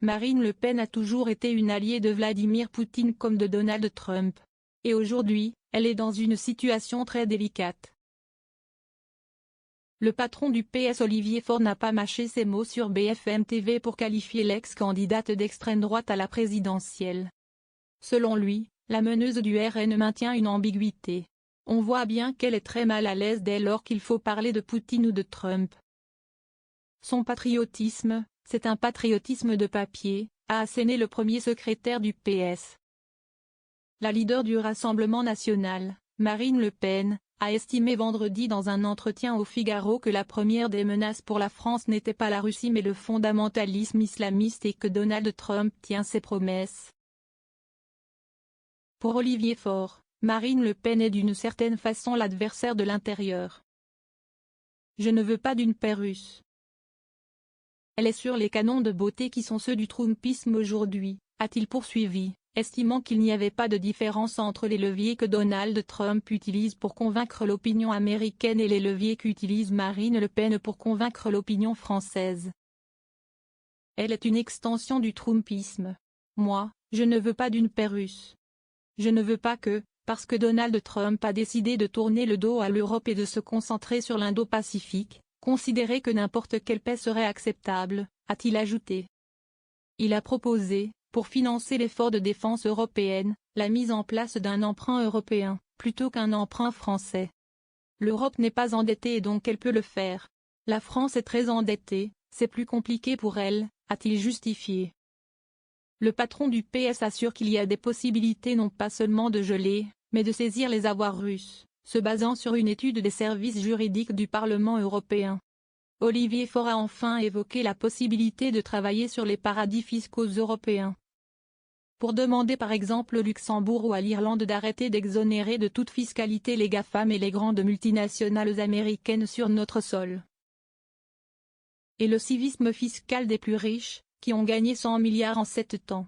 Marine Le Pen a toujours été une alliée de Vladimir Poutine comme de Donald Trump. Et aujourd'hui, elle est dans une situation très délicate. Le patron du PS Olivier Faure n'a pas mâché ses mots sur BFM TV pour qualifier l'ex-candidate d'extrême droite à la présidentielle. Selon lui, la meneuse du RN maintient une ambiguïté. On voit bien qu'elle est très mal à l'aise dès lors qu'il faut parler de Poutine ou de Trump. Son patriotisme, c'est un patriotisme de papier, a asséné le premier secrétaire du PS. La leader du Rassemblement national, Marine Le Pen, a estimé vendredi dans un entretien au Figaro que la première des menaces pour la France n'était pas la Russie mais le fondamentalisme islamiste et que Donald Trump tient ses promesses. Pour Olivier Faure, Marine Le Pen est d'une certaine façon l'adversaire de l'intérieur. Je ne veux pas d'une paix russe. Elle est sur les canons de beauté qui sont ceux du trumpisme aujourd'hui, a-t-il poursuivi, estimant qu'il n'y avait pas de différence entre les leviers que Donald Trump utilise pour convaincre l'opinion américaine et les leviers qu'utilise Marine Le Pen pour convaincre l'opinion française. Elle est une extension du trumpisme. Moi, je ne veux pas d'une paix russe. Je ne veux pas que, parce que Donald Trump a décidé de tourner le dos à l'Europe et de se concentrer sur l'Indo-Pacifique, considérer que n'importe quelle paix serait acceptable, a-t-il ajouté. Il a proposé, pour financer l'effort de défense européenne, la mise en place d'un emprunt européen, plutôt qu'un emprunt français. L'Europe n'est pas endettée et donc elle peut le faire. La France est très endettée, c'est plus compliqué pour elle, a-t-il justifié. Le patron du PS assure qu'il y a des possibilités non pas seulement de geler, mais de saisir les avoirs russes, se basant sur une étude des services juridiques du Parlement européen. Olivier Faure a enfin évoqué la possibilité de travailler sur les paradis fiscaux européens. Pour demander par exemple au Luxembourg ou à l'Irlande d'arrêter d'exonérer de toute fiscalité les GAFAM et les grandes multinationales américaines sur notre sol. Et le civisme fiscal des plus riches, qui ont gagné 100 milliards en 7 ans.